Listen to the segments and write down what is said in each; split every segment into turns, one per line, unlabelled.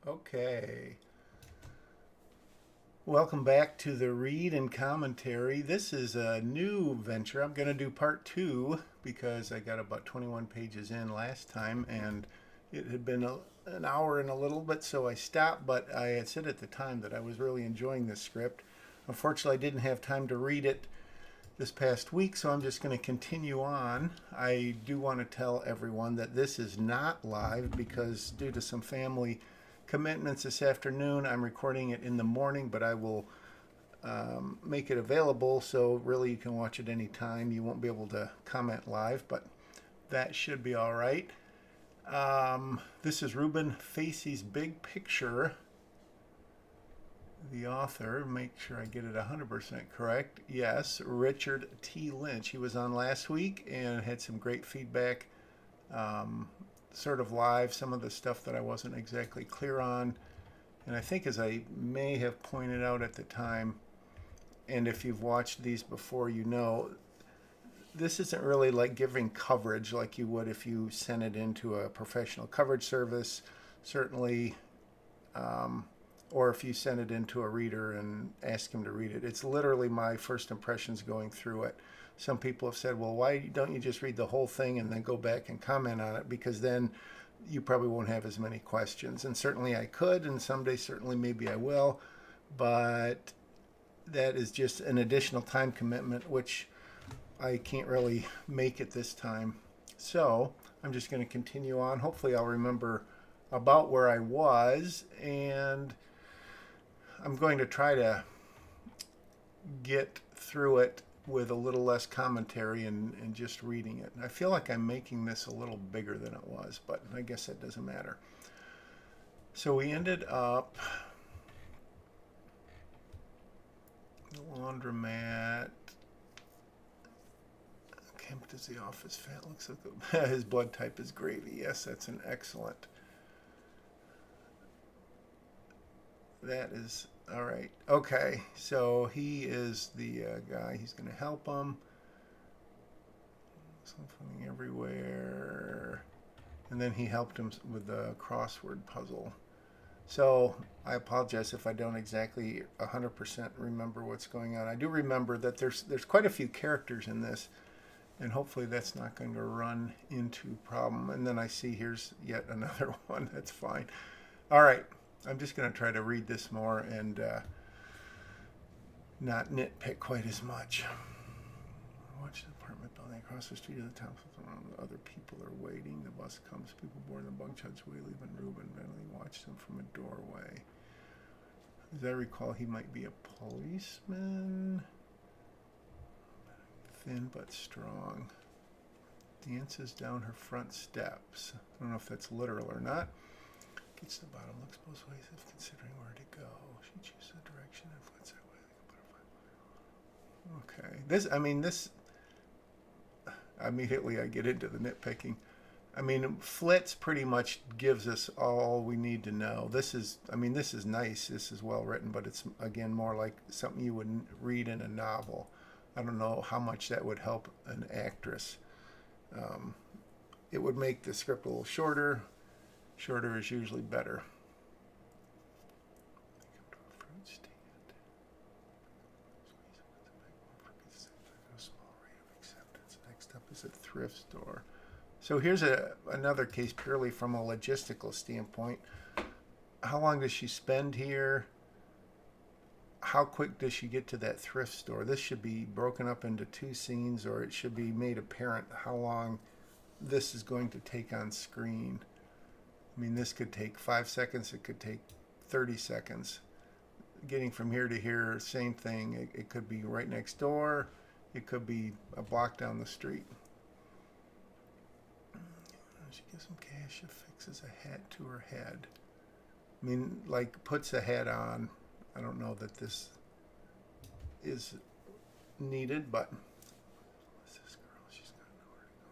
Okay. Welcome back to the read and commentary. This is a new venture. I'm going to do part two because I got about 21 pages in last time and it had been an hour and a little bit, so I stopped. But I had said at the time that I was really enjoying this script. Unfortunately, I didn't have time to read it this past week, so I'm just going to continue on. I do want to tell everyone that this is not live because, due to some family commitments this afternoon, I'm recording it in the morning, but I will make it available, so really you can watch it anytime. You won't be able to comment live, but that should be all right. This is Reuben Facey's Big Picture. The author, make sure I get it 100% correct. Yes, Richard T. Lynch. He was on last week and had some great feedback, sort of live, some of the stuff that I wasn't exactly clear on. And I think, as I may have pointed out at the time, and if you've watched these before, you know, this isn't really like giving coverage like you would if you sent it into a professional coverage service, certainly, or if you send it into a reader and ask him to read it. It's literally my first impressions going through it. Some people have said, well, why don't you just read the whole thing and then go back and comment on it? Because then you probably won't have as many questions. And certainly I could, and someday certainly maybe I will. But that is just an additional time commitment, which I can't really make at this time. So I'm just going to continue on. Hopefully I'll remember about where I was, and I'm going to try to get through it with a little less commentary and just reading it. I feel like I'm making this a little bigger than it was, but I guess that doesn't matter. So we ended up the laundromat. Kemp does the office fat looks like his blood type is gravy. Yes, that's an excellent. That is all right. Okay, so he is the guy. He's going to help him. Something everywhere. And then he helped him with the crossword puzzle. So I apologize if I don't exactly 100% remember what's going on. I do remember that there's quite a few characters in this, and hopefully that's not going to run into problem. And then I see here's yet another one. That's fine. All right. I'm just going to try to read this more and not nitpick quite as much. Watch the apartment building across the street of the town. Other people are waiting. The bus comes. People board the bunk judge way, leaving Reuben. Bentley watched them from a doorway. As I recall, he might be a policeman. Thin but strong. Dances down her front steps. I don't know if that's literal or not. Gets to the bottom, looks both ways if considering where to go. She chooses a direction and flits that way like a butterfly. Okay. This immediately I get into the nitpicking. I mean, flits pretty much gives us all we need to know. This is nice. This is well written, but it's, again, more like something you would read in a novel. I don't know how much that would help an actress. It would make the script a little shorter. Shorter is usually better. Fruit stand. Small rate of acceptance. Next up is a thrift store. So here's another case purely from a logistical standpoint. How long does she spend here? How quick does she get to that thrift store? This should be broken up into two scenes, or it should be made apparent how long this is going to take on screen. I mean, this could take 5 seconds. It could take 30 seconds. Getting from here to here, same thing. It could be right next door. It could be a block down the street. She gives him cash. She fixes a hat to her head. I mean, like, puts a hat on. I don't know that this is needed, but what's this girl? She's got nowhere to go.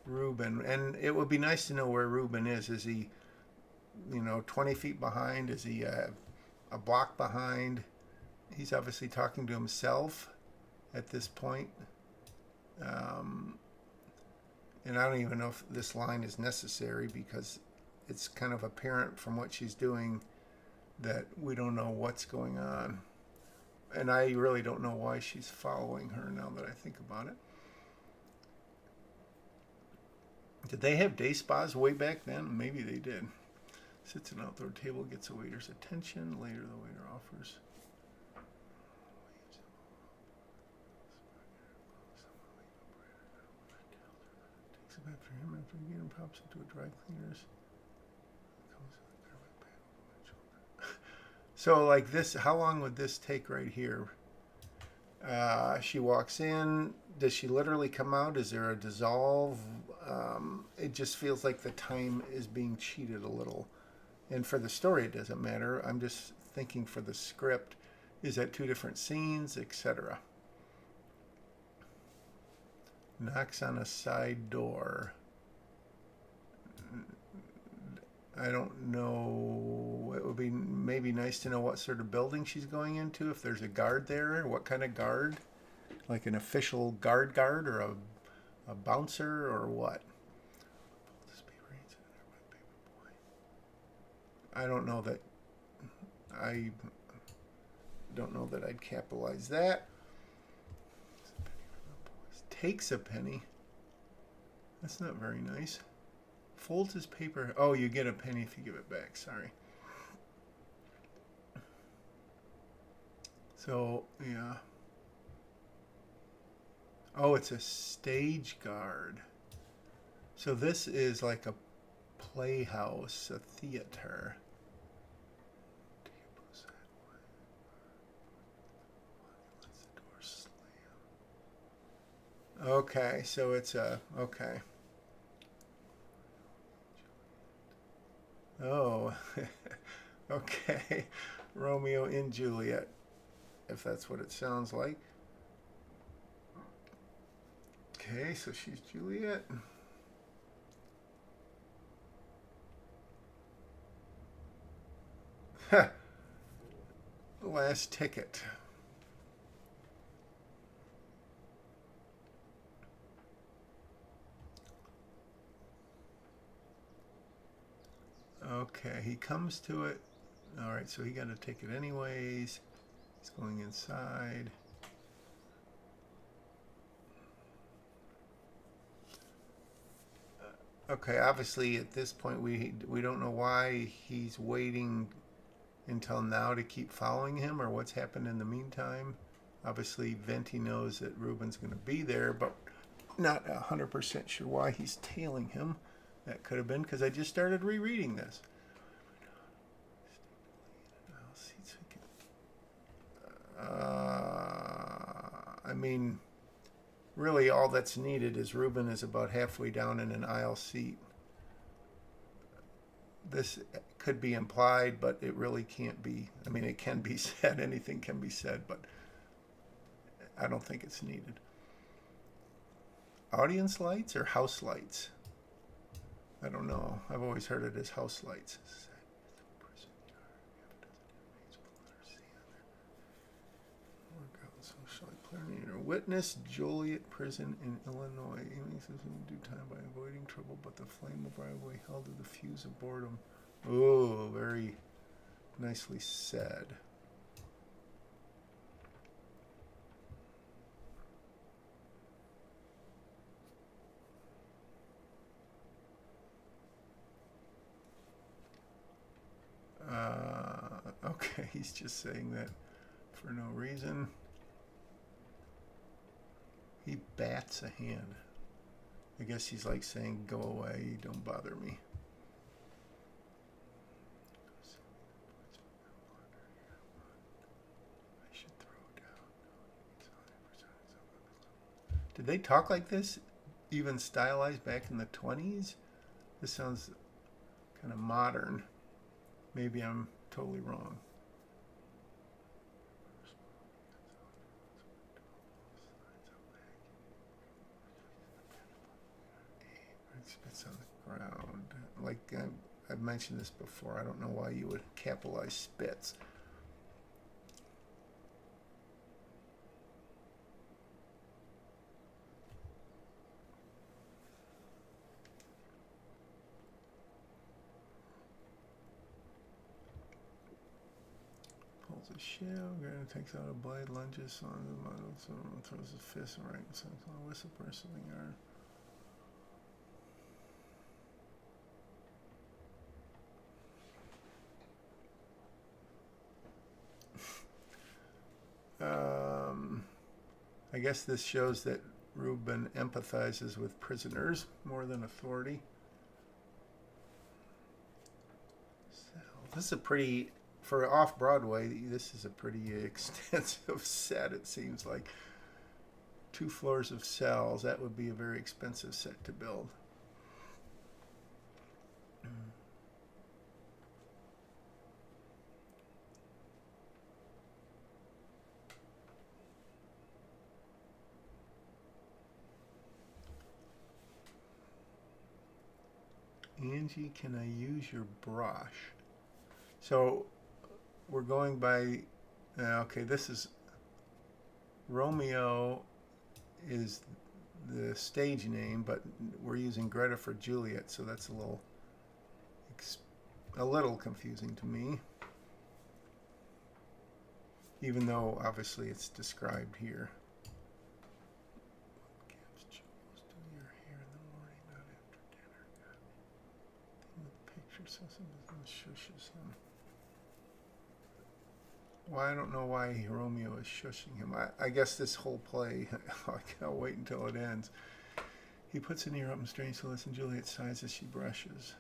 Reuben, and it would be nice to know where Reuben is. Is he, 20 feet behind? Is he a block behind? He's obviously talking to himself at this point. And I don't even know if this line is necessary because it's kind of apparent from what she's doing that we don't know what's going on. And I really don't know why she's following her now that I think about it. Did they have day spas way back then? Maybe they did. Sits at an outdoor table, gets a waiter's attention. Later, the waiter offers. Takes a bath for him after getting pops into a dry cleaner's. So like this, how long would this take right here? She walks in. Does she literally come out? Is there a dissolve? It just feels like the time is being cheated a little. And for the story, it doesn't matter. I'm just thinking for the script. Is that two different scenes, etc.? Knocks on a side door. I don't know. It would be maybe nice to know what sort of building she's going into. If there's a guard there, what kind of guard? Like an official guard or a bouncer or what? I don't know that. I don't know that I'd capitalize that. Takes a penny. That's not very nice. Folds his paper. Oh, you get a penny if you give it back. Sorry. So, yeah. Oh, it's a stage guard. So this is like a playhouse, a theater. Okay, so it's a, okay. Oh, okay. Romeo and Juliet, if that's what it sounds like. Okay, so she's Juliet. Last ticket. Okay, he comes to it. All right, so he got to take it anyways. He's going inside. Okay, obviously at this point we don't know why he's waiting until now to keep following him or what's happened in the meantime. Obviously Venti knows that Reuben's going to be there, but not 100% sure why he's tailing him. That could have been because I just started rereading this. I mean, really all that's needed is Reuben is about halfway down in an aisle seat. This could be implied, but it really can't be. I mean, it can be said. Anything can be said, but I don't think it's needed. Audience lights or house lights? I don't know. I've always heard it as house lights. Witness Joliet prison in Illinois. Aiming in due time by avoiding trouble, but the flame will bribe held to the fuse of boredom. Oh, very nicely said. Okay, he's just saying that for no reason. He bats a hand. I guess he's like saying, go away, don't bother me. I should throw down. Did they talk like this, even stylized back in the 20s? This sounds kind of modern. Maybe I'm totally wrong. Spits on the ground. Like I've mentioned this before. I don't know why you would capitalize spits. throws a shield. Granny takes out a blade, lunges on the model, so throws his fist and right and on a whistle bursts of the yarn. I guess this shows that Reuben empathizes with prisoners more than authority. So this is a pretty, for off-Broadway, this is a pretty extensive set, it seems like. 2 floors of cells. That would be a very expensive set to build. Angie, can I use your brush? So we're going by, okay, this is Romeo is the stage name, but we're using Greta for Juliet, so that's a little confusing to me, even though obviously it's described here. Shushes him. Well, I don't know why Romeo is shushing him. I guess this whole play, I'll wait until it ends. He puts an ear up and strains to listen. Juliet sighs as she brushes.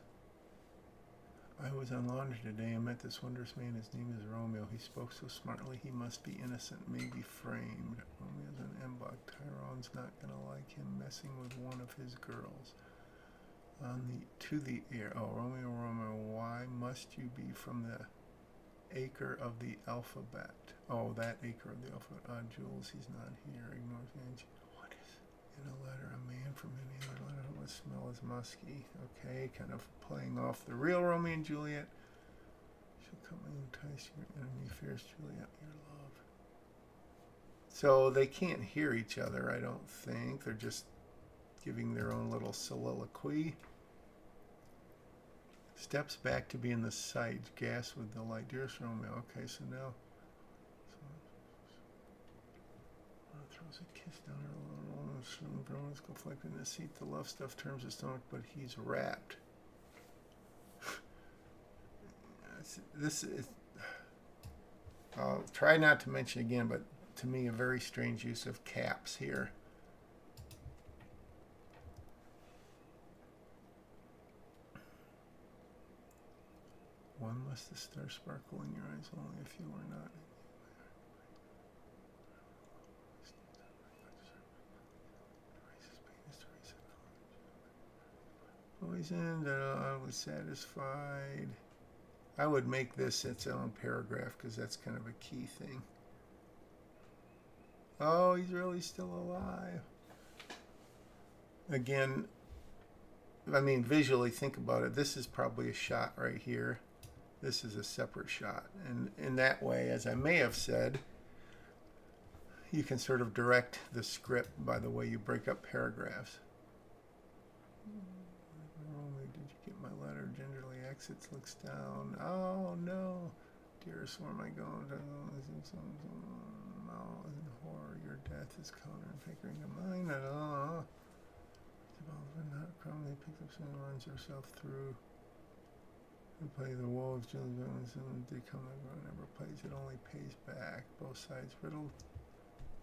I was on laundry today and met this wondrous man. His name is Romeo. He spoke so smartly. He must be innocent, maybe framed. Romeo's an embug. Tyrone's not going to like him messing with one of his girls. To the ear. Oh, Romeo, why must you be from the acre of the alphabet? Oh, that acre of the alphabet. Jules, he's not here. Ignores Angie. What is in a letter? A man from any other letter who would smell as musky. Okay, kind of playing off the real Romeo and Juliet. She'll come and entice your enemy, fierce Juliet, your love. So they can't hear each other, I don't think. They're just giving their own little soliloquy. Steps back to be in the sight, gasps with delight. Dearest Romeo. Okay, so now throws a kiss down her little Romeo's conflicted in his seat. The love stuff turns his stomach, but he's wrapped. This is, I'll try not to mention again, but to me a very strange use of caps here. One must the star sparkle in your eyes only if you are not. Poisoned, I was satisfied. I would make this its own paragraph because that's kind of a key thing. Oh, he's really still alive. Again, I mean, visually think about it. This is probably a shot right here. This is a separate shot. And in that way, as I may have said, you can sort of direct the script by the way you break up paragraphs. Romeo, did you get my letter? Gingerly exits, looks down. Oh, no. Dearest, where am I going? No, in horror, your death is counter and figuring to mine. Not calmly picks up and runs herself through. We play the wolves, Julie Jones, and become never plays. It only pays back. Both sides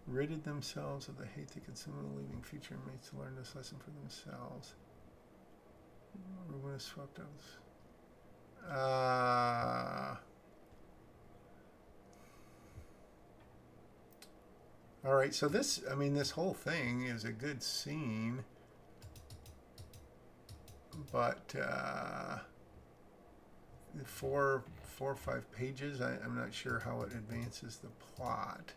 ridded themselves of the hate they consume, leaving future mates to learn this lesson for themselves. Reuben is swept out. All right, so this whole thing is a good scene, but four or 5 pages, I'm not sure how it advances the plot.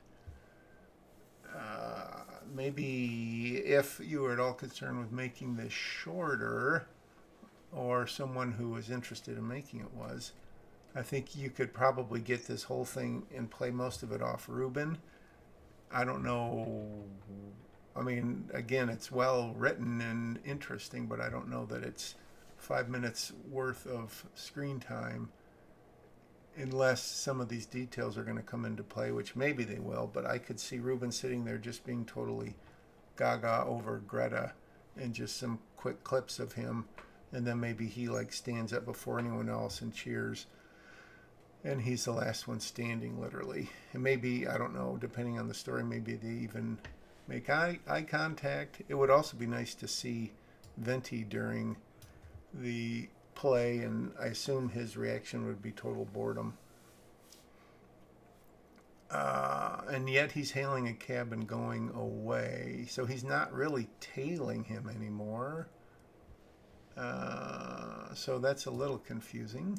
Maybe if you were at all concerned with making this shorter, or someone who was interested in making it was, I think you could probably get this whole thing and play most of it off Reuben. I don't know. I mean, again, it's well written and interesting, but I don't know that it's 5 minutes worth of screen time unless some of these details are going to come into play, which maybe they will, but I could see Reuben sitting there just being totally gaga over Greta and just some quick clips of him, and then maybe he like stands up before anyone else and cheers, and he's the last one standing, literally. And maybe, I don't know, depending on the story, maybe they even make eye contact. It would also be nice to see Venti during the play, and I assume his reaction would be total boredom. And yet he's hailing a cab and going away, so he's not really tailing him anymore. So that's a little confusing.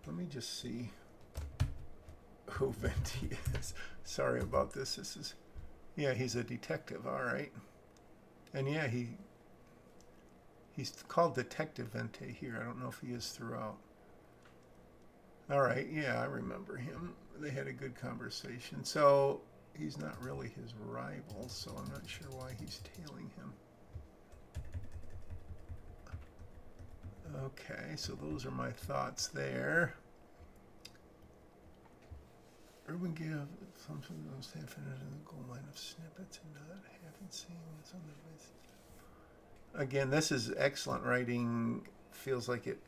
Let me just see who Venti is. Sorry about this. This is, yeah, he's a detective. All right. And yeah, he's called Detective Venti here. I don't know if he is throughout. All right. Yeah, I remember him. They had a good conversation. So he's not really his rival, so I'm not sure why he's tailing him. Okay, so those are my thoughts there. Reuben gave something to stand in the gold line of snippets and not having seen this on the list. Again, this is excellent writing. Feels like it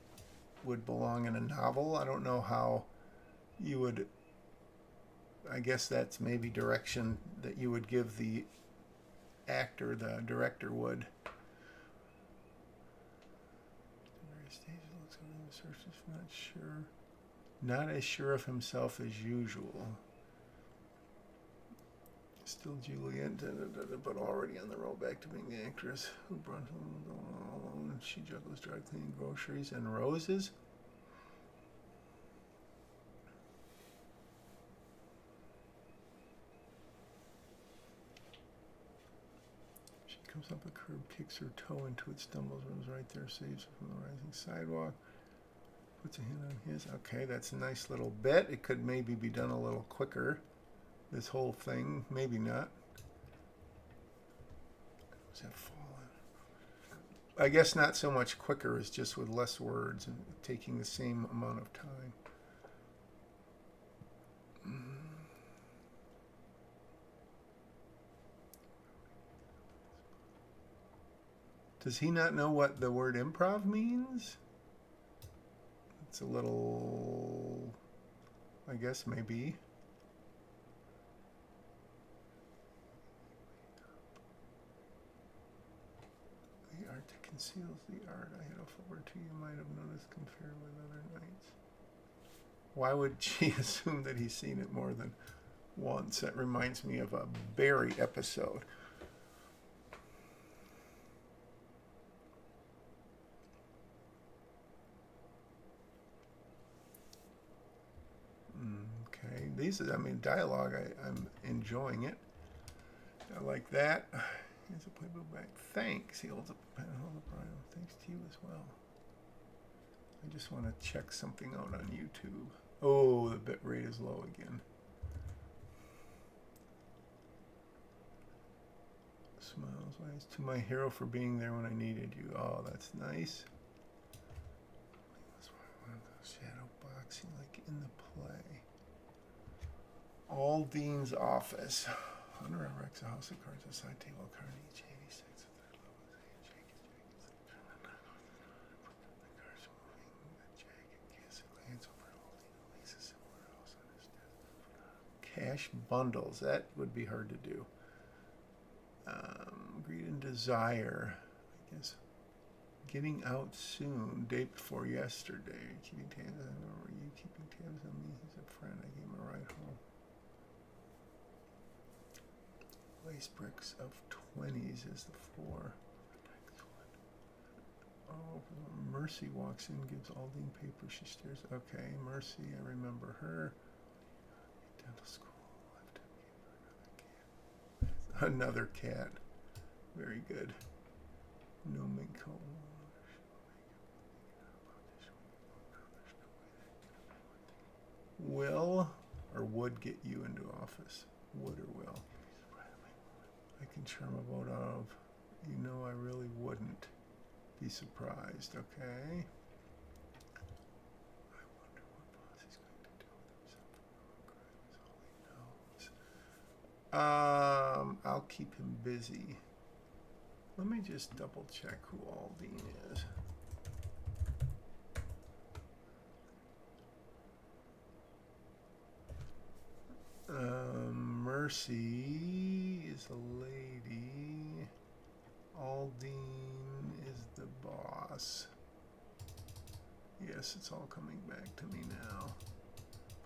would belong in a novel. I don't know how you would, I guess that's maybe direction that you would give the actor, the director would. Not sure. Not as sure of himself as usual. Still Juliet, but already on the road back to being the actress who brought home alone. She juggles dry cleaning, groceries, and roses. She comes up a curb, kicks her toe into it, stumbles, runs right there, saves her from the rising sidewalk. Puts a hand on his. Okay, that's a nice little bit. It could maybe be done a little quicker. This whole thing, maybe not. Was that fallen? I guess not so much quicker as just with less words and taking the same amount of time. Does he not know what the word improv means? It's a little, I guess, maybe. The art that conceals the art I had over to you might have noticed compared with other nights. Why would she assume that he's seen it more than once? That reminds me of a Barry episode. These, I mean, dialogue, I'm enjoying it. I like that. Here's a playbook back. Thanks. He holds up a pen. Hold up, Brian. Thanks to you as well. I just want to check something out on YouTube. Oh, the bit rate is low again. Smiles ways to my hero for being there when I needed you. Oh, that's nice. Shadow boxing like in the play. Aldine's office. Under Rex, a house of cards, a side table, a card each, 86. The cards moving, the jacket, kiss, a glance over Aldine, Lisa somewhere else on his desk. Cash bundles. That would be hard to do. Greed and desire. I guess. Getting out soon. Day before yesterday. Keeping tabs on me. Were you keeping tabs on me? He's a friend. I gave him a ride home. Lace bricks of 20s is the 4. Oh, Mercy walks in, gives Aldine paper. She stares. Okay, Mercy, I remember her. Dental school. Left him, gave her another cat. Another cat. Very good. No mink coat. Will or would get you into office? Would or will? I can charm a vote out of, you know, I really wouldn't be surprised, okay? I wonder what boss is going to do. I'll keep him busy. Let me just double check who Aldine is. Mercy is a lady. Aldine is the boss. Yes, it's all coming back to me now.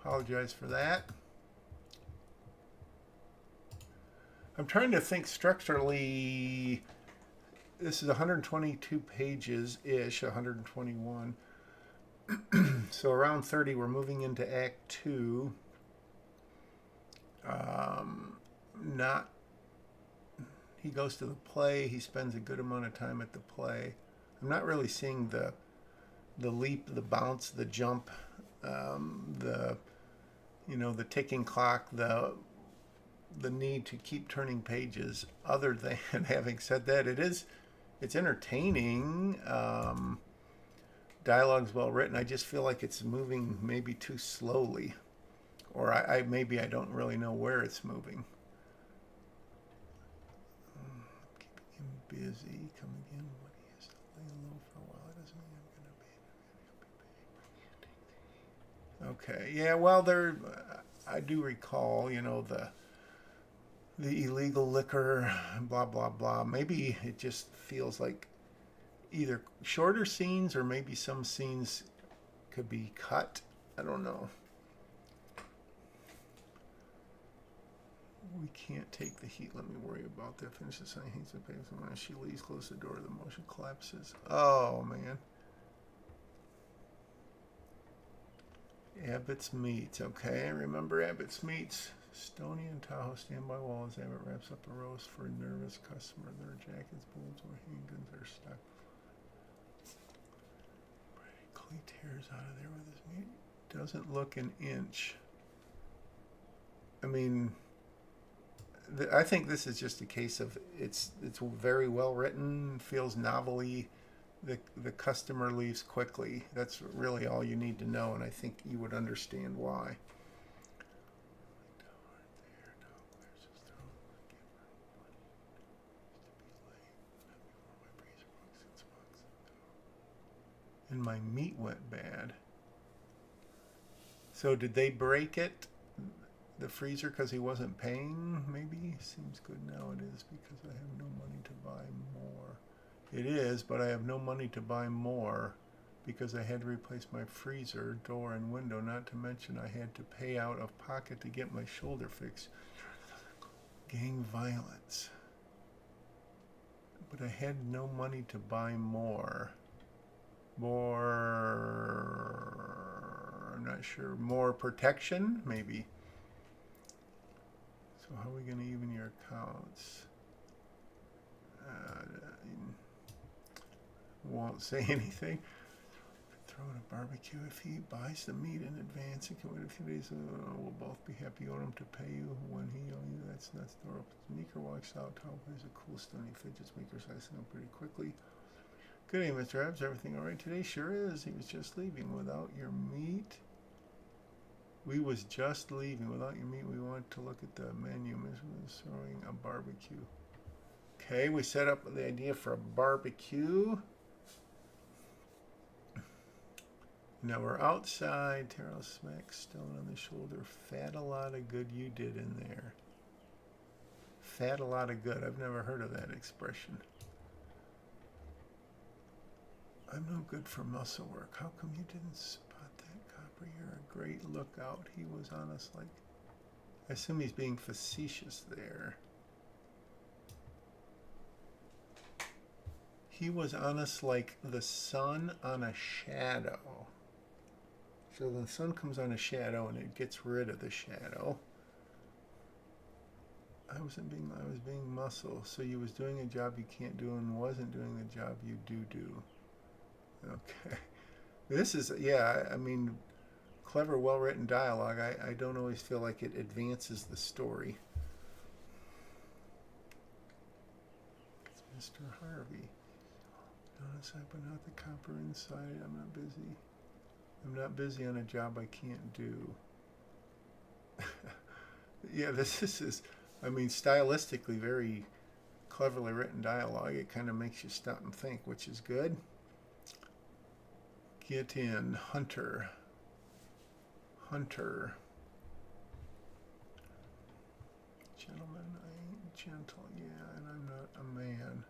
Apologize for that. I'm trying to think structurally. This is 122 pages-ish, 121. So around 30, we're moving into Act 2. Not. He goes to the play. He spends a good amount of time at the play. I'm not really seeing the leap, the bounce, the jump, the ticking clock, the need to keep turning pages. Other than having said that, it's entertaining. Dialogue's well written. I just feel like it's moving maybe too slowly, or maybe I don't really know where it's moving. Keeping him busy. Come again when he has to lay low for a while. It doesn't mean I'm going to be. Okay. Yeah. Well, I do recall. The illegal liquor. Blah blah blah. Maybe it just feels like either shorter scenes or maybe some scenes could be cut. I don't know. We can't take the heat. Let me worry about that. Finish the sign. Hates the paper. When she leaves, close the door. The motion collapses. Oh, man. Abbott's Meats. Okay, remember Abbott's Meats. Stoney and Tahoe stand by wall as Abbott wraps up a roast for a nervous customer. Their jackets, bullets, or handguns are stuck. He tears out of there with his meat. Doesn't look an inch. I mean, I think this is just a case of it's very well written, feels novelty. The customer leaves quickly. That's really all you need to know, and I think you would understand why. And my meat went bad. So did they break it, the freezer, because he wasn't paying? Maybe. Seems good now. It is because I have no money to buy more. It is, but I have no money to buy more because I had to replace my freezer, door, and window, not to mention I had to pay out of pocket to get my shoulder fixed. Gang violence. But I had no money to buy more. I'm not sure. More protection, maybe. So how are we going to even your accounts? Won't say anything. Throw in a barbecue if he buys the meat in advance and can wait a few days. We'll both be happy. You want him to pay you when he owe you. That's nuts. Door opens. Meeker walks out. Tom plays a cool stony fidgets. Meeker's icing up pretty quickly. Good day, Mr. Ebbs. Everything all right today? Sure is. He was just leaving without your meat. We was just leaving without your meat. We wanted to look at the menu. Mr. was throwing a barbecue. Okay, we set up the idea for a barbecue. Now we're outside. Terrell smacks Stone on the shoulder. Fat a lot of good you did in there. Fat a lot of good. I've never heard of that expression. I'm no good for muscle work. How come you didn't spot that copper? You're a great lookout. He was on us like... I assume he's being facetious there. He was on us like the sun on a shadow. So the sun comes on a shadow and it gets rid of the shadow. I was being muscle. So you was doing a job you can't do and wasn't doing the job you do. Okay. This is, yeah, I mean, clever, well-written dialogue. I don't always feel like it advances the story. It's Mr. Harvey. Outside, but not the copper inside. I'm not busy. I'm not busy on a job I can't do. Yeah, this is I mean, stylistically, very cleverly written dialogue. It kind of makes you stop and think, which is good. Get in, Hunter. Hunter. Gentlemen, I ain't gentle. Yeah, and I'm not a man.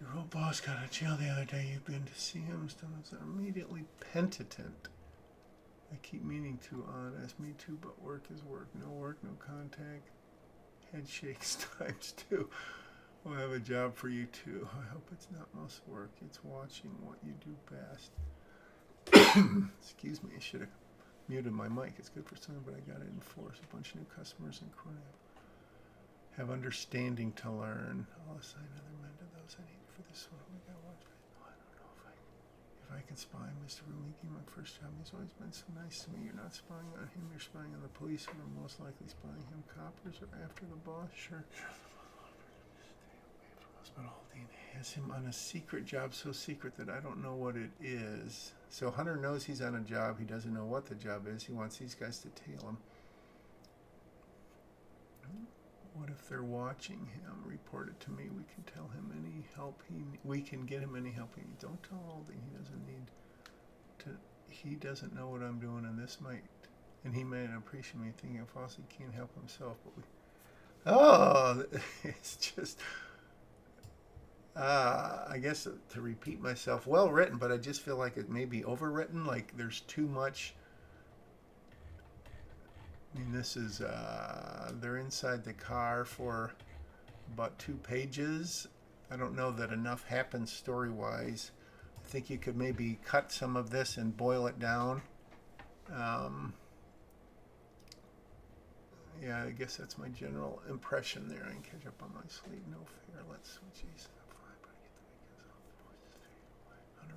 Your old boss got out of jail the other day. You've been to see him. Stomachs are immediately penitent. I keep meaning to, honest. Me too, but work is work. No work, no contact. Head shakes times two. We'll have a job for you too. I hope it's not most work. It's watching what you do best. Excuse me, I should have muted my mic. It's good for some, but I got it in force. A bunch of new customers in Cornell. Have understanding to learn. I'll assign other men to those I need for this one. We got watch. I don't know if I can spy on Mr. Reuben. He my first job. He's always been so nice to me. You're not spying on him. You're spying on the police, who are most likely spying him. Coppers or after the boss? Sure. But Aldine has him on a secret job, so secret that I don't know what it is. So Hunter knows he's on a job. He doesn't know what the job is. He wants these guys to tail him. What if they're watching him? Report it to me. We can tell him any help we can get him any help he needs. Don't tell Aldine. He doesn't need to. He doesn't know what I'm doing, and this might. And he may not appreciate me thinking Fossey can't help himself, but we. Oh, it's just. I guess to repeat myself, well written, but I just feel like it may be overwritten. Like there's too much. I mean, this is they're inside the car for about 2 pages. I don't know that enough happens story-wise. I think you could maybe cut some of this and boil it down. Yeah, I guess that's my general impression there. I can catch up on my sleep. No fair. Let's switch these.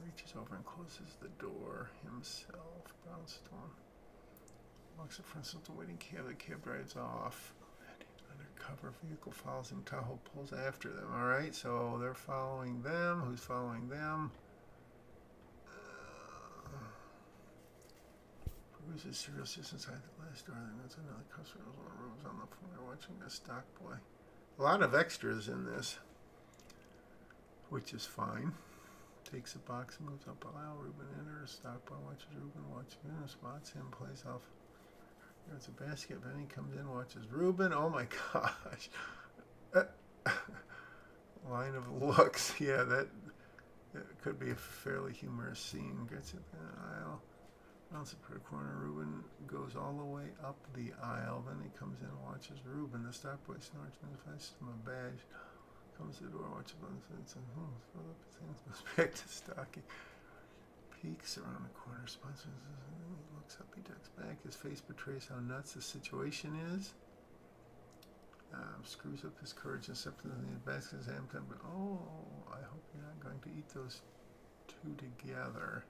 Reaches over and closes the door himself. Brownstone walks the front of the waiting cab. The cab drives off. Undercover vehicle follows him. Tahoe pulls after them. All right, so they're following them. Who's following them? Bruises serial assist inside the last door. Then there's another customer in the rooms on the floor watching a stock boy. A lot of extras in this, which is fine. Takes a box, moves up aisle. Reuben enters. Stockboy watches Reuben. Watches him. Spots him. Plays off. There's a basket. Benny comes in. Watches Reuben. Oh my gosh. Line of looks. Yeah, that could be a fairly humorous scene. Gets it in the aisle. Bounces per corner. Reuben goes all the way up the aisle. Then he comes in and watches Reuben. The stockboy snorts in his face from a badge. Comes to the door, watches one and says, throw up his hands, goes back to stocking. Peeks around the corner, sponsors, he looks up, he ducks back. His face betrays how nuts the situation is. Screws up his courage and steps into the basket of his hand. But I hope you're not going to eat those 2 together.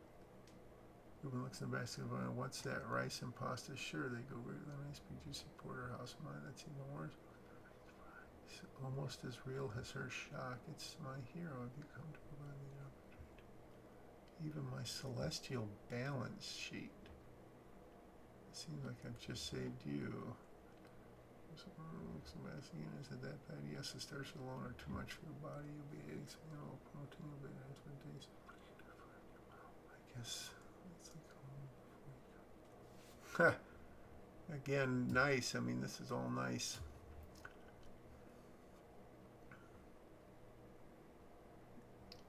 Reuben looks in the basket and what's that? Rice and pasta? Sure, they go with a nice big juicy porterhouse. Mine, that's even worse. Almost as real as her shock. It's my hero. Have you come to provide me an opportunity? Even my celestial balance sheet. It seems like I've just saved you. Is it that bad? Yes, the starch alone are too much for the body. You'll be eating some animal protein. You'll be days. I guess it's like again, nice. I mean, this is all nice.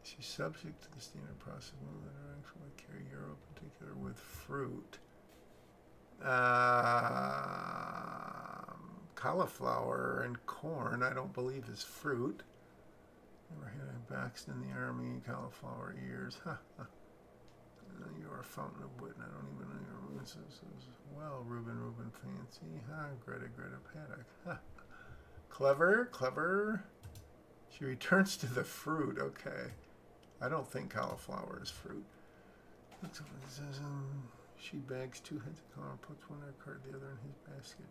She's subject to the standard process that are actually carry Europe, in particular with fruit. Cauliflower and corn, I don't believe is fruit. Never had I boxed in the army, cauliflower ears. You are a fountain of wit, and I don't even know your ruins. Well, Reuben fancy. Greta Paddock. Clever. She returns to the fruit. Okay. I don't think cauliflower is fruit. She bags 2 heads of cauliflower, puts one in her cart, the other in his basket.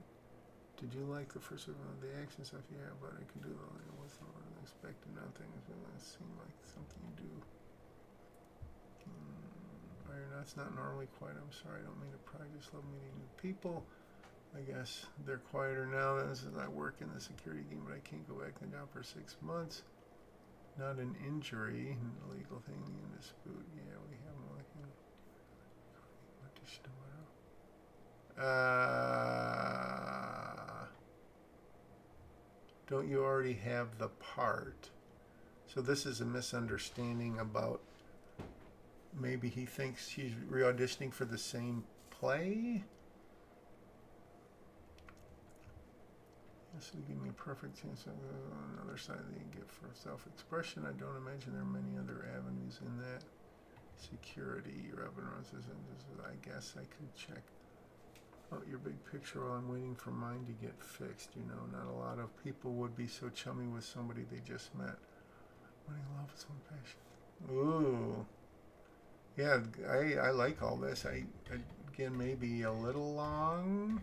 Did you like the first one of the action stuff? Yeah, but I can do the later. What's the one I expected? Nothing. It seemed like something you do. That's not normally quite. I'm sorry. I don't mean to pry. I just love meeting new people. I guess they're quieter now. This is I work in the security game, but I can't go back to the job for 6 months. Not an injury, legal thing in dispute. Yeah, we have one. Don't you already have the part? So this is a misunderstanding about maybe he thinks she's re-auditioning for the same play. This would give me a perfect chance on another side that you get for self-expression. I don't imagine there are many other avenues in that. Security, Reuben runs this, I guess I could check out your big picture while I'm waiting for mine to get fixed. You know, not a lot of people would be so chummy with somebody they just met. Wanting love is one passion. Ooh. Yeah, I like all this. Again, maybe a little long.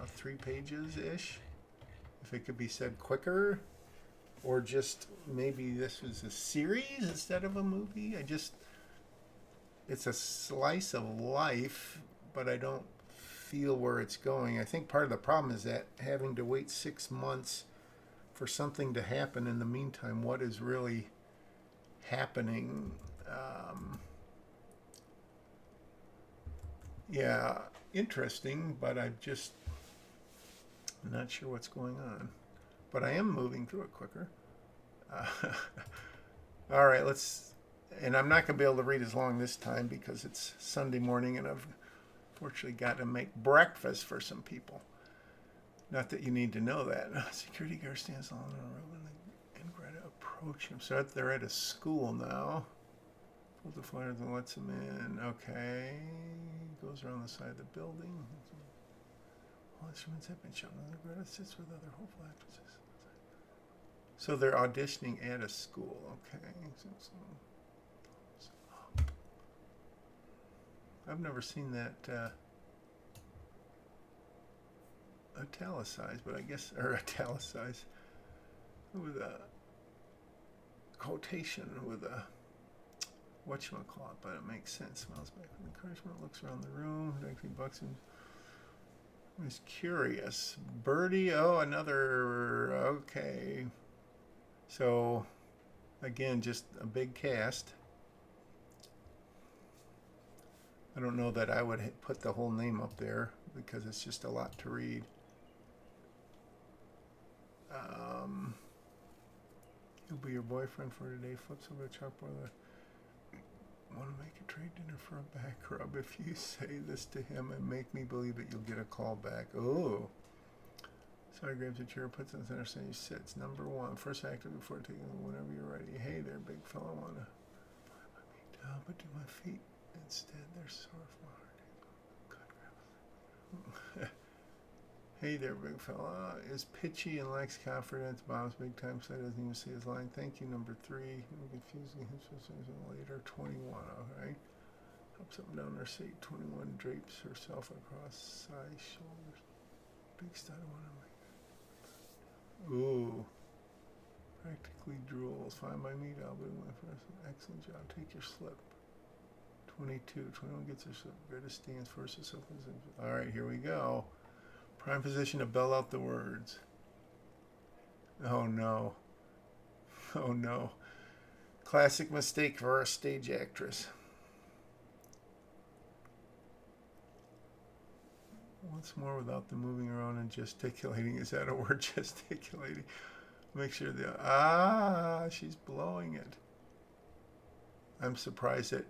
3 pages-ish. If it could be said quicker. Or just maybe this was a series instead of a movie. It's a slice of life, but I don't feel where it's going. I think part of the problem is that having to wait 6 months for something to happen in the meantime, what is really happening? Yeah, interesting, but I'm not sure what's going on. But I am moving through it quicker. All right, and I'm not going to be able to read as long this time because it's Sunday morning and I've fortunately got to make breakfast for some people. Not that you need to know that. Security guard stands alone on the road and Greta approach him. So they're at a school now. Pulls the flyers and lets him in. Okay. Goes around the side of the building. All instruments have been shown. Greta sits with other hopeful actresses. So they're auditioning at a school. Okay. I've never seen that italicized, but I guess, or italicized with a quotation with a whatchamacallit, but it makes sense. Smiles back with encouragement, looks around the room. Directly bucks him. He's curious. Birdie, another, okay. So, again, just a big cast. I don't know that I would put the whole name up there because it's just a lot to read. He'll be your boyfriend for today. Flips over the chalkboard. Want to make a trade dinner for a back rub? If you say this to him and make me believe it, you'll get a call back. Oh. Sorry, grabs a chair, puts it in the center stage, sits. Number 1, first actor before taking whenever you're ready. Hey there, big fella, wanna put my feet down, but do my feet instead. They're sore from hard. Hey there, big fella. Is pitchy and lacks confidence. Bob's big time, so he doesn't even see his line. Thank you, number 3. Confusing him later. 21, alright. Hops up and down her seat. 21 drapes herself across side shoulders. Big stud of one of my. Ooh. Practically drools. Fine by me, I'll be my first. Excellent job. Take your slip. 22. 21 gets her slip. Greta stands first. Alright, here we go. Prime position to bell out the words. Oh no. Oh no. Classic mistake for a stage actress. Once more without the moving around and gesticulating. Is that a word, gesticulating? Make sure she's blowing it. I'm surprised that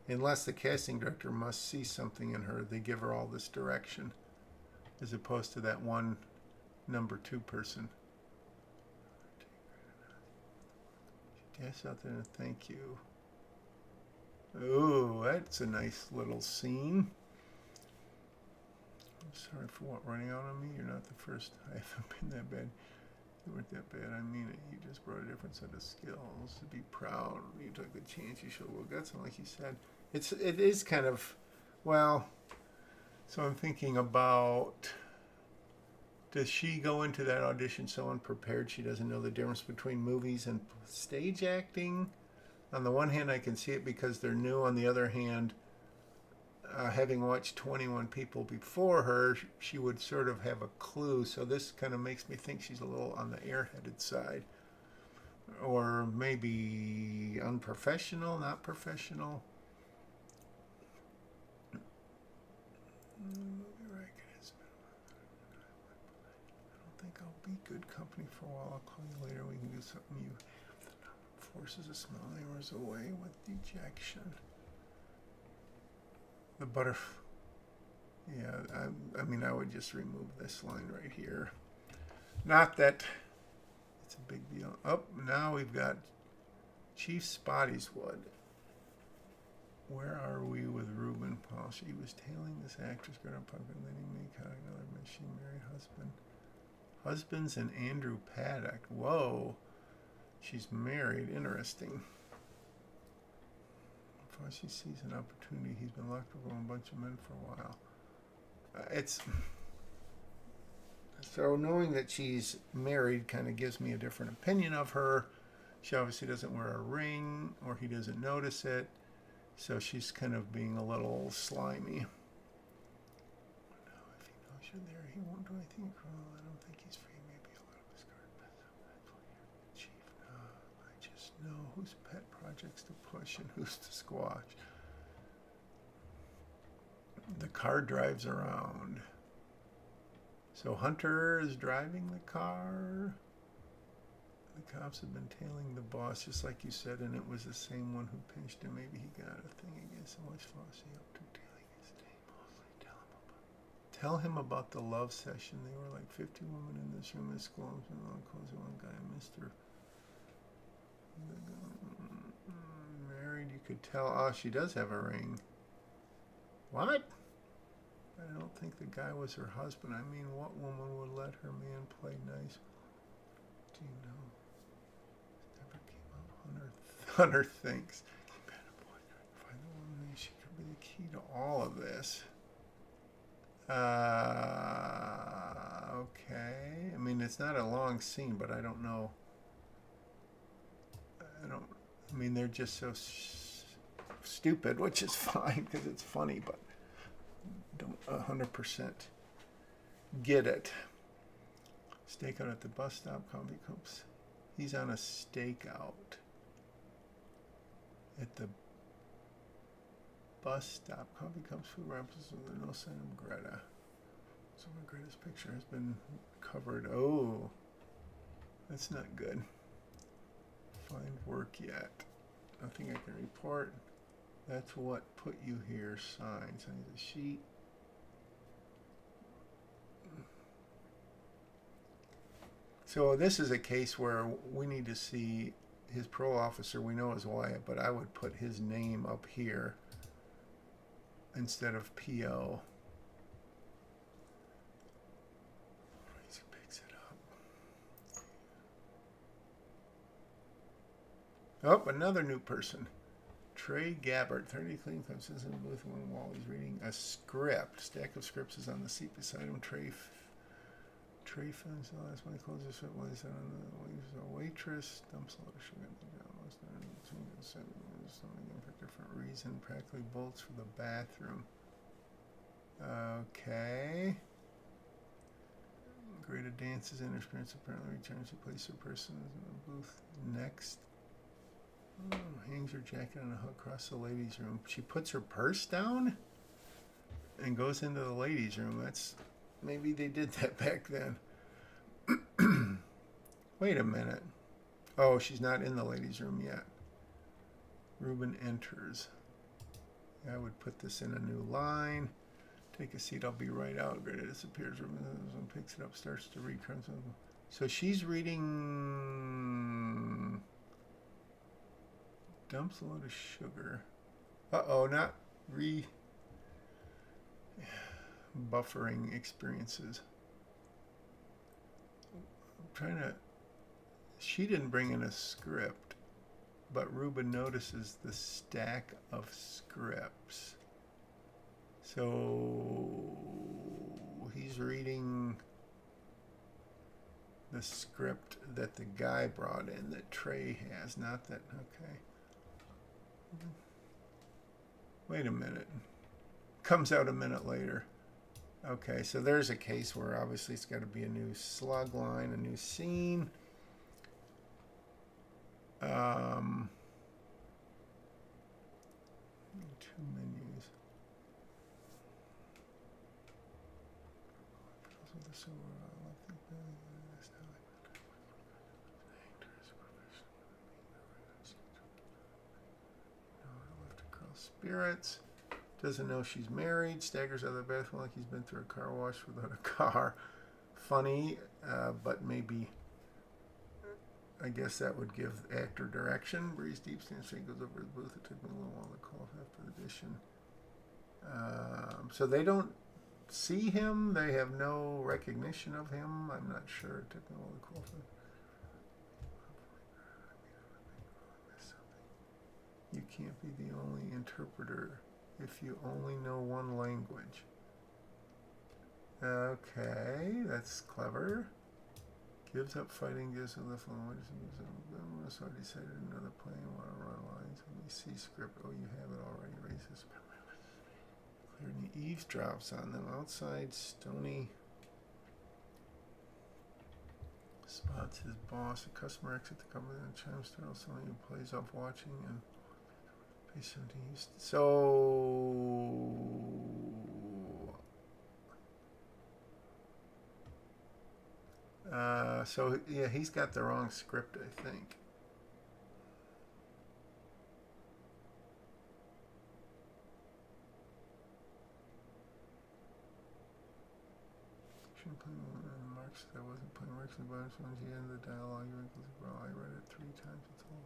unless the casting director must see something in her, they give her all this direction as opposed to that one number 2 person. Yes, out there, thank you. Ooh, that's a nice little scene. I'm sorry for what, running out on me? You're not the first. I haven't been that bad. You weren't that bad. I mean it. You just brought a different set of skills. To be proud. You took a chance. You showed well guts. And like you said, it is kind of, well, so I'm thinking about, does she go into that audition so unprepared she doesn't know the difference between movies and stage acting? On the one hand, I can see it because they're new. On the other hand, having watched 21 People before her, she would sort of have a clue. So this kind of makes me think she's a little on the airheaded side. Or maybe unprofessional, not professional. I don't think I'll be good company for a while. I'll call you later. We can do something. You forces a smile hours away with dejection. The butterfly. Yeah, I mean, I would just remove this line right here. Not that it's a big deal. Oh, now we've got Chief Spottiswood. Where are we with Reuben Paul? She was tailing this actress, got up pumpkin, letting me count another man. She married husband. Husbands and Andrew Paddock. Whoa. She's married. Interesting. Before she sees an opportunity, he's been locked up with a bunch of men for a while. It's so knowing that she's married kind of gives me a different opinion of her. She obviously doesn't wear a ring, or he doesn't notice it. So she's kind of being a little slimy. No, if he knows you're there, he won't do anything cruel. I don't think he's free. Maybe a little bit scared. Chief, no, I just know whose pet projects to push and who's to squash. The car drives around. So Hunter is driving the car. The cops have been tailing the boss, just like you said, and it was the same one who pinched him. Maybe he got a thing against him. What's Flossie up to? Tailing his name mostly. Tell him about the love session. They were like 50 women in this room. This school and one guy, Mr. Married. You could tell. Oh, she does have a ring. What? I don't think the guy was her husband. I mean, what woman would let her man play nice? Do you know? Hunter thinks. Find the woman, she could be the key to all of this. Okay. I mean, it's not a long scene, but I don't know. I mean, they're just so stupid, which is fine because it's funny, but don't 100% get it. Stakeout at the bus stop. Coffee cups. He's on a stakeout at the bus stop. Coffee cups, food wrappers, no sign of Greta. So Greta's picture has been covered. Oh, that's not good. Find work yet. Nothing I can report. That's what put you here. Signs. I need a sheet. So this is a case where we need to see his parole officer. We know is Wyatt, but I would put his name up here instead of P.O. He picks it up. Oh, another new person. Trey Gabbard, 30 clean thumbs, sits in the booth one wall. He's reading a script. Stack of scripts is on the seat beside him. Trey films the last one he closes his foot while he's on the waitress. Dumps a lot of sugar in the ground. Something for different reason. Practically bolts for the bathroom. Okay. Greta dances and her experience apparently returns to place her person in the booth. Next. Hangs her jacket on a hook across the ladies' room. She puts her purse down and goes into the ladies' room. That's maybe they did that back then. Wait a minute. Oh, she's not in the ladies' room yet. Reuben enters. I would put this in a new line. Take a seat. I'll be right out. Greta disappears. Reuben picks it up, starts to read. So she's reading. Dumps a load of sugar. Uh-oh, not buffering experiences. I'm trying to. She didn't bring in a script, but Reuben notices the stack of scripts. So he's reading the script that the guy brought in that Trey has, not that. Okay. Wait a minute. Comes out a minute later. Okay, so there's a case where obviously it's got to be a new slug line, a new scene. Two menus. Spirits. Doesn't know she's married. Staggers out of the bathroom like he's been through a car wash without a car. Funny, but maybe, I guess that would give actor direction. Breeze deep stand straight goes over the booth. It took me a little while to call after the audition. So they don't see him. They have no recognition of him. I'm not sure. It took me a while to call for. You can't be the only interpreter if you only know one language. Okay, that's clever. Gives up fighting, gives up the phone. So I decided another plane, want to run lines. Let me see script. Oh, you have it already. Racist. Clearly eavesdrops on them. Outside, Stony spots his boss. A customer exit the company and chimes through. Someone who plays off watching and pays 17. So yeah, he's got the wrong script, I think. Shouldn't play marks. That wasn't playing marks and bonus ones. He ended the dialogue. I read it 3 times. It's all.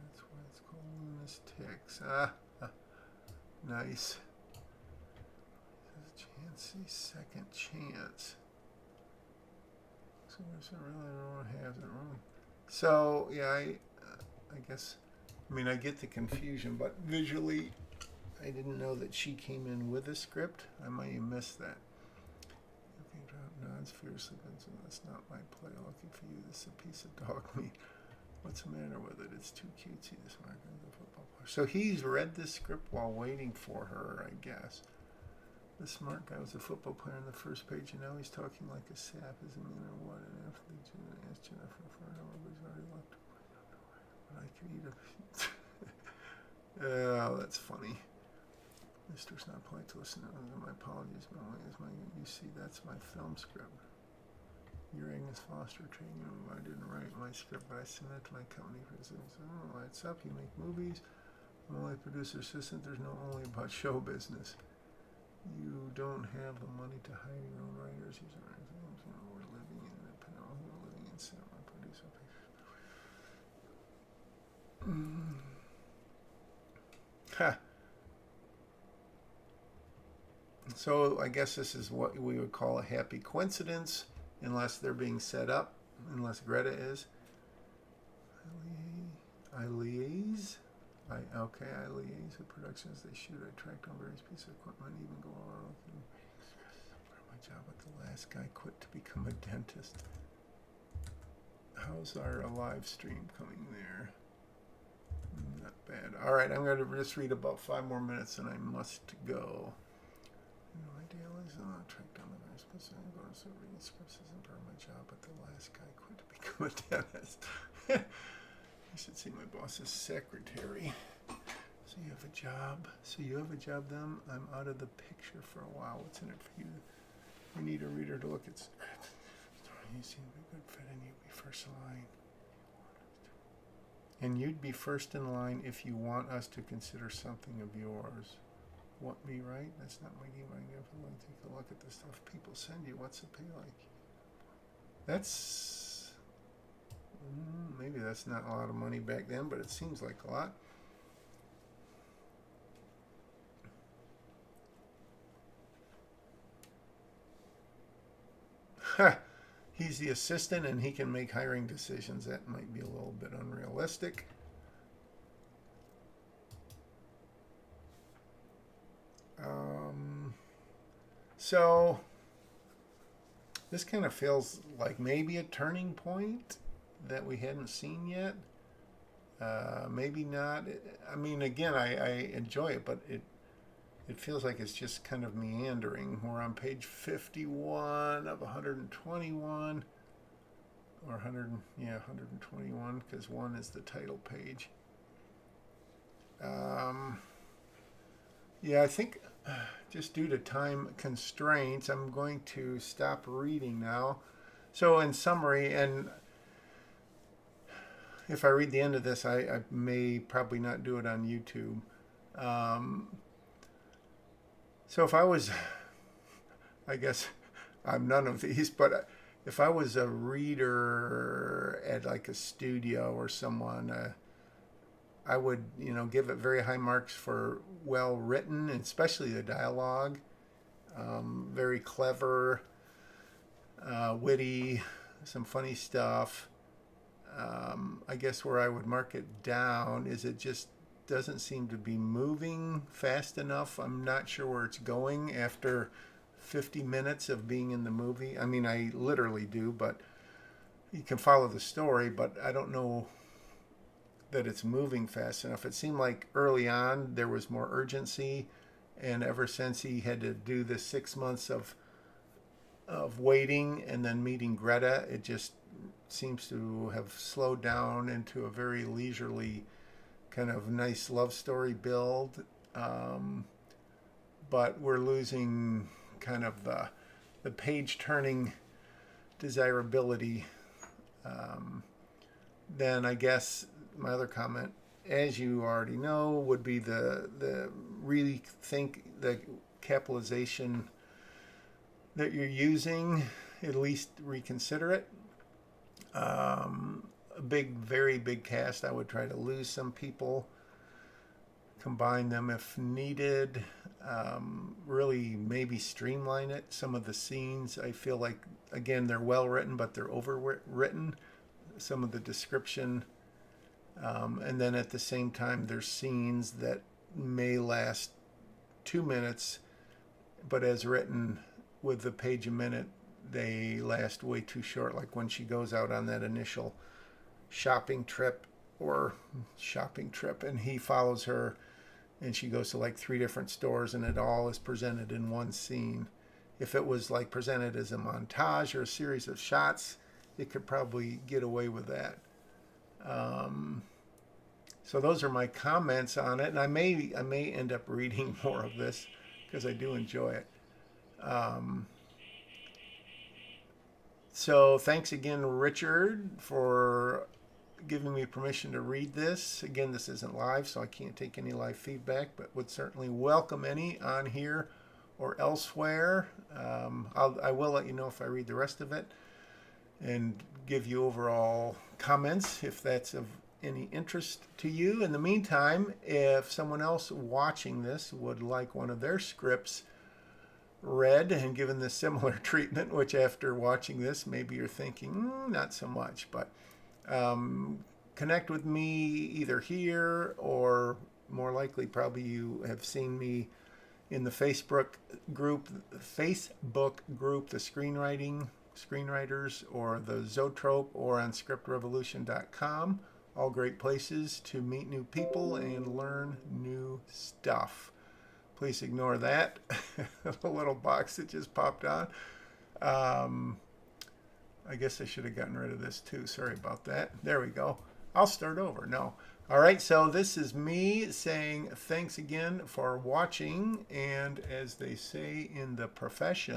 That's why it's called Lunatics. Nice. Chancy second chance. So I really don't have it wrong. So yeah, I guess. I mean, I get the confusion, but visually, I didn't know that she came in with a script. I might have missed that. Okay, drop nods fiercely. That's not my play. Lucky for you, this is a piece of dog meat. What's the matter with it? It's too cutesy. This marker is a football player. So he's read this script while waiting for her, I guess. The smart guy was a football player on the first page, and now he's talking like a sap. Is a man or what? And after they asked Jennifer for an hour, but he's already left. But I could eat a. Oh, that's funny. Mister's not polite to listen to. My apologies, but you see, that's my film script. You're Agnes Foster training. I didn't write my script, but I sent it to my company for this. Oh, what's up? You make movies. I'm only producer assistant. There's no only about show business. You don't have the money to hire your own writers. We're living in the Pinot. We're living in cinema. Producer pictures. Ha. So I guess this is what we would call a happy coincidence, unless they're being set up, unless Greta is. I liaise with productions. They shoot. I tracked on various pieces of equipment, even go on for my job. But the last guy quit to become a dentist. How's our live stream coming there? Not bad. All right, I'm going to just read about 5 more minutes, and I must go. My deal is tracked down the various pieces. I'm going to reading scripts isn't part of my job, but the last guy quit to become a dentist. You should see my boss's secretary. So you have a job. Then I'm out of the picture for a while. What's in it for you? You need a reader to look at script. You seem to be a good fit, and you'd be first in line. And you'd be first in line if you want us to consider something of yours. Want me right? That's not my game. I definitely take a look at the stuff people send you. What's the pay like? That's. Maybe that's not a lot of money back then, but it seems like a lot. He's the assistant and he can make hiring decisions. That might be a little bit unrealistic. So this kind of feels like maybe a turning point that we hadn't seen yet. Maybe not. I mean, again, I enjoy it, but it feels like it's just kind of meandering. We're on page 51 of 121, or 100, yeah, 121, because one is the title page. Um, yeah, I think just due to time constraints, I'm going to stop reading now. So, in summary, and if I read the end of this, I may probably not do it on YouTube. Um, so, if I was, I guess I'm none of these, but if I was a reader at like a studio or someone, I would, give it very high marks for well written, especially the dialogue. Very clever, witty, some funny stuff. I guess where I would mark it down is it just doesn't seem to be moving fast enough. I'm not sure where it's going after 50 minutes of being in the movie. I mean, I literally do, but you can follow the story, but I don't know that it's moving fast enough. It seemed like early on there was more urgency, and ever since he had to do the 6 months of waiting and then meeting Greta, it just seems to have slowed down into a very leisurely kind of nice love story build. But we're losing kind of the page turning desirability. Then I guess my other comment, as you already know, would be the really think the capitalization that you're using, at least reconsider it. A very big cast. I would try to lose some people, combine them if needed. Really maybe streamline it. Some of the scenes, I feel like, again, they're well written, but they're overwritten. Some of the description. And then at the same time, there's scenes that may last 2 minutes, but as written with the page a minute, they last way too short. Like when she goes out on that initial shopping trip, and he follows her, and she goes to like 3 different stores, and it all is presented in one scene. If it was like presented as a montage or a series of shots, it could probably get away with that. So those are my comments on it, and I may end up reading more of this because I do enjoy it. So thanks again, Richard, for giving me permission to read this. Again, this isn't live, so I can't take any live feedback, but would certainly welcome any on here or elsewhere. I will let you know if I read the rest of it and give you overall comments if that's of any interest to you. In the meantime, if someone else watching this would like one of their scripts read and given the similar treatment, which after watching this, maybe you're thinking, not so much, but connect with me either here or more likely probably you have seen me in the Facebook group, the Screenwriters, or the Zoetrope, or on scriptrevolution.com. All great places to meet new people and learn new stuff. Please ignore that, the little box that just popped on. I guess I should have gotten rid of this too. Sorry about that. There we go. I'll start over. No. All right, so this is me saying thanks again for watching, and as they say in the profession,